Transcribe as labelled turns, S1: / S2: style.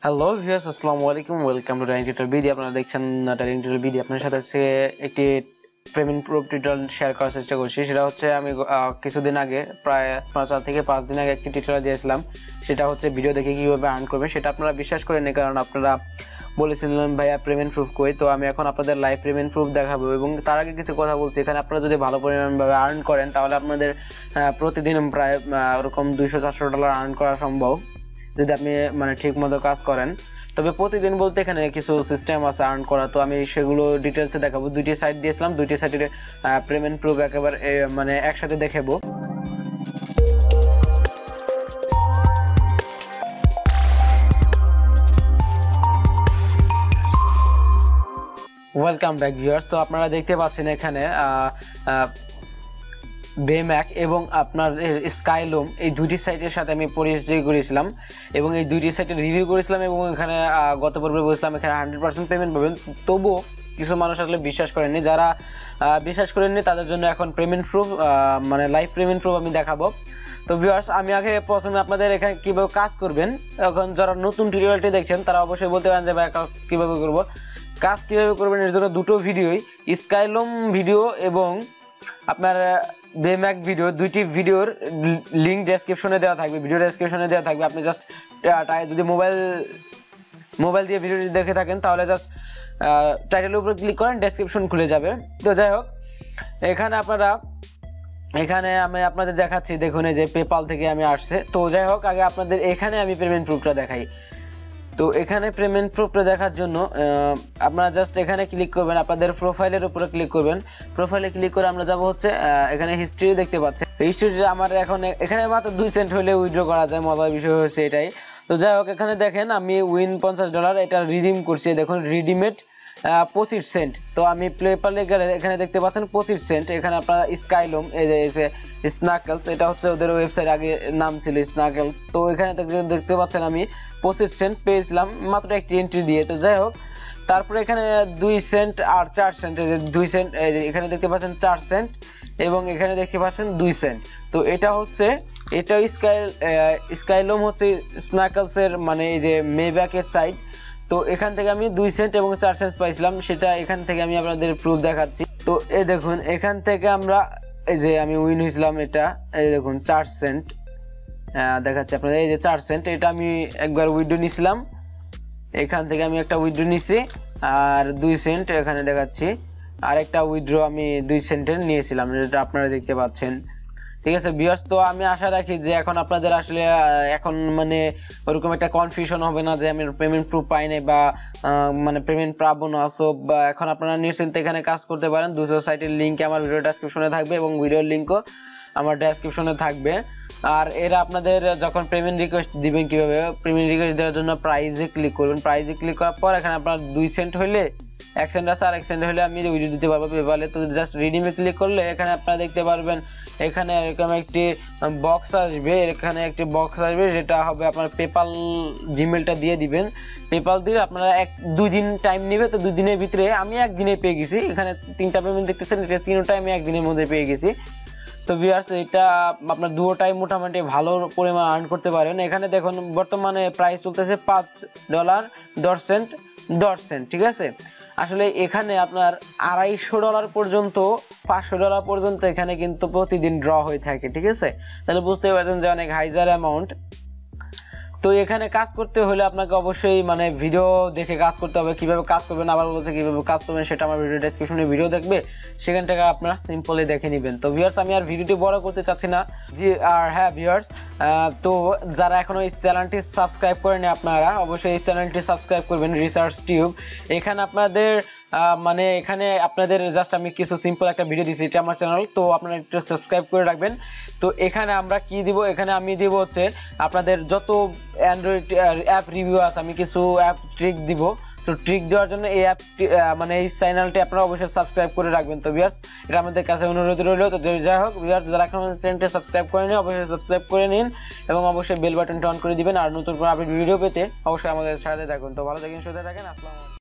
S1: Hello viewers, আসসালামু আলাইকুম। Welcome to dining tutorial video. আপনারা দেখছেন ডাইনিং টিউটোরিয়াল ভিডিও। আপনার সাথে আজকে একটি পেমেন্ট প্রুফ টিউটোরিয়াল শেয়ার করার চেষ্টা করছি। সেটা হচ্ছে আমি কিছুদিন আগে প্রায় 4 থেকে 5 দিন আগে একটি টিউটোরিয়াল দিয়েছিলাম। সেটা হচ্ছে ভিডিও দেখে কিভাবে আর্ন করবেন। সেটা আপনারা বিশ্বাস করেননি, কারণ আপনারা বলেছিলেন ভাইয়া পেমেন্ট প্রুফ কই। তো আমি এখন আপনাদের লাইভ পেমেন্ট প্রুফ দেখাবো, এবং তার আগে কিছু কথা বলছি। এখানে আপনারা যদি ভালো পরিমাণভাবে আর্ন করেন তাহলে আপনাদের প্রতিদিন প্রায় ওরকম $200-400 আর্ন করা সম্ভব, যদি আপনি ঠিক মতো কাজ করেন। তবে প্রতিদিন বলতে এখানে কিছু সিস্টেম আছে আর্ন করা, তো আমি সেগুলো ডিটেলসে দেখাবো। দুইটি সাইট দিয়েছিলাম, দুইটি সাইটের পেমেন্ট প্রুফ একেবারে একসাথে দেখাবো। Welcome back viewers. তো আপনারা দেখতে পাচ্ছেন এখানে বেম্যাক এবং আপনার স্কাইলুম, এই দুইটি সাইটের সাথে আমি পরিচয় করেছিলাম এবং এই দুইটি সাইটের রিভিউ করেছিলাম, এবং এখানে গত পর্বে বলেছিলাম এখানে 100% পেমেন্ট পাবেন। তবুও কিছু মানুষ আসলে বিশ্বাস করেননি। যারা বিশ্বাস করেননি তাদের জন্য এখন payment proof live payment proof আমি দেখাবো। তো ভিউয়ার্স, আমি আগে প্রথমে আপনাদের এখানে কিভাবে কাজ করবেন, এখন যারা নতুন টিউটোরিয়ালটি দেখছেন তারা অবশ্যই বলতে পারেন যে ভাই কাজ কিভাবে করব। কাজ কিভাবে করবেন এর জন্য দুটো ভিডিওই, স্কাইলুম ভিডিও এবং আপনার বেম্যাক ভিডিও, দুইটি ভিডিওর লিংক ডেসক্রিপশনে দেওয়া থাকবে, ভিডিও ডেসক্রিপশনে দেওয়া থাকবে। আপনি জাস্ট যদি মোবাইল দিয়ে ভিডিওটি দেখে থাকেন তাহলে জাস্ট টাইটেলের উপর ক্লিক করেন, ডেসক্রিপশন খুলে যাবে। তো যাই হোক, এখানে আমি আপনাদের দেখাচ্ছি, দেখুন এই যে পেপাল থেকে আমি আসছে। তো যাই হোক, আগে আপনাদের এখানে আমি পেমেন্ট প্রুফটা দেখাই। তো এখানে পেমেন্ট প্রুফটা দেখার জন্য আপনারা জাস্ট এখানে ক্লিক করবেন, আপনাদের প্রোফাইলের উপরে ক্লিক করবেন। প্রোফাইলে ক্লিক করে আমরা যাব হচ্ছে এখানে হিস্ট্রি দেখতে পাচ্ছেন। হিস্ট্রি আমার এখন এখানে মাত্র 2 সেন্ট হলে উইথড্র করা যায়, মজার বিষয় হচ্ছে এটাই। তো যাই হোক, এখানে দেখেন আমি উইন $50 এটা রিডিম করছি। দেখুন রিডিমেড 25 সেন্ট। তো আমি পেপালে গেলে এখানে দেখতে পাচ্ছেন 25 সেন্ট। এখানে আপনারা স্কাইলুম, এই যে স্নাকেলস, এটা হচ্ছে ওদের ওয়েবসাইট, আগে নাম ছিল স্নাকেলস। তো এখানে দেখতে পাচ্ছেন আমি 25 সেন্ট পেয়েছিলাম মাত্র একটি এন্ট্রি দিয়ে। তো যাই হোক, তারপরে এখানে 2 সেন্ট আর 4 সেন্ট, এই যে 2 সেন্ট, এখানে দেখতে পাচ্ছেন 4 সেন্ট এবং এখানে দেখতে পাচ্ছেন 2 সেন্ট। তো এটা স্কাইলুম হচ্ছে স্নাকেলসের এই যে মেব্যাকের সাইট। তো এখান থেকে আমি 2 সেন্ট এবং 4 সেন্ট পাইছিলাম, সেটা এখান থেকে আমি আপনাদের প্রুফ দেখাচ্ছি। তো এই দেখুন, এখান থেকে এই যে আমি উইন হয়েছিলাম, এটা এই দেখুন 4 সেন্ট দেখাচ্ছি আপনাদের। এই যে 4 সেন্ট, এটা আমি একবার উইথড্র নিয়েছিলাম, এখান থেকে আমি একটা উইথড্র নিছি। আর 2 সেন্ট এখানে দেখাচ্ছি, আর একটা উইথড্র আমি 2 সেন্টের নিয়েছিলাম, যেটা আপনারা দেখতে পাচ্ছেন। ঠিক আছে ভিউয়ার্স, তো আমি আশা রাখি যে এখন আপনাদের আসলে এখন ওরকম একটা কনফিউশন হবে না যে আমি পেমেন্ট প্রুফ পাই নাই বা পেমেন্ট পাবো না। সো এখন আপনারা নিশ্চিন্তে এখানে কাজ করতে পারেন। দুটো সাইটের লিঙ্ক আমার ভিডিও ডেসক্রিপশনে থাকবে এবং ভিডিওর লিঙ্কও আমার ডেসক্রিপশনে থাকবে। আর এরা আপনাদের যখন পেমেন্ট রিকোয়েস্ট দিবেন, কিভাবে পেমেন্ট রিকোয়েস্ট দেওয়ার জন্য প্রাইজে ক্লিক করবেন। প্রাইজে ক্লিক করার পর এখানে আপনার 2 সেন্ট হইলে 1 সেন্ট আছে, আর 1 সেন্ট হলে আমি উইথড্র দিতে পারবো পেপালে। তো জাস্ট রিডিমে ক্লিক করলে এখানে আপনারা দেখতে পারবেন এখানে এরকম একটি বক্স আসবে, এখানে একটি বক্স আসবে, যেটা হবে আপনার পেপাল জিমেলটা দিয়ে দিবেন। পেপাল দিয়ে আপনারা 1-2 দিন টাইম নেবে। তো 2 দিনের ভিতরে আমি 1 দিনে পেয়ে গেছি। এখানে 3টা পেমেন্ট দেখতেছেন, এটা 3টা আমি 1 দিনের মধ্যে পেয়ে গেছি। তো ভিউয়ার্স, এটা আপনার দুটোটাই মোটামুটি ভালো পরিমাণ আর্ন করতে পারেন। এখানে দেখুন বর্তমানে প্রাইস চলতেছে $5.10 ঠিক আছে। আসলে এখানে আপনার $250 পর্যন্ত, $500 পর্যন্ত এখানে কিন্তু প্রতিদিন ড্র হয়ে থাকে। ঠিক আছে, তাহলে বুঝতে পারছেন যে অনেক হাইজার অ্যামাউন্ট। তো এখানে কাজ করতে হলে আপনাকে অবশ্যই ভিডিও দেখে কাজ করতে হবে। কিভাবে কাজ করবেন, আবার বলছে কিভাবে কাজ করবেন, সেটা আমার ভিডিও ডেসক্রিপশনে ভিডিও দেখবে, সেখান থেকে আপনারা সিম্পলি দেখে নেবেন। তো ভিউয়ার্স, আমি আর ভিডিওটি বড় করতে চাচ্ছি না জি। আর হ্যাঁ ভিউয়ার্স, তো যারা এখনো এই চ্যানেলটি সাবস্ক্রাইব করেনি আপনারা অবশ্যই এই চ্যানেলটি সাবস্ক্রাইব করবেন, রিসার্চ টিউব। এখানে আপনাদের জাস্ট আমি কিছু সিম্পল একটা ভিডিও দিচ্ছি, এটা আমার চ্যানেল, তো আপনারা একটু সাবস্ক্রাইব করে রাখবেন। তো এখানে আমরা কি দিব, এখানে আমি দিব হচ্ছে আপনাদের যত অ্যান্ড্রয়েড অ্যাপ রিভিউ আছে, আমি কিছু অ্যাপ ট্রিক দিব। তো ট্রিক দেওয়ার জন্য এই অ্যাপ এই চ্যানেলটি আপনারা অবশ্যই সাবস্ক্রাইব করে রাখবেন। তো ভিউয়ার্স, এটা আমাদের কাছে অনুরোধ রইল। তো যাই হোক ভিউয়ার্স, যারা এখন চ্যানেলটি সাবস্ক্রাইব করেনি অবশ্যই সাবস্ক্রাইব করে নিন এবং অবশ্যই বেল বাটনটা অন করে দিবেন। আর নতুন করে আপডেট ভিডিও পেতে অবশ্যই আমাদের সাথে থাকুন। তো ভালো থাকেন, সুস্থ থাকেন, আসসালামু আলাইকুম।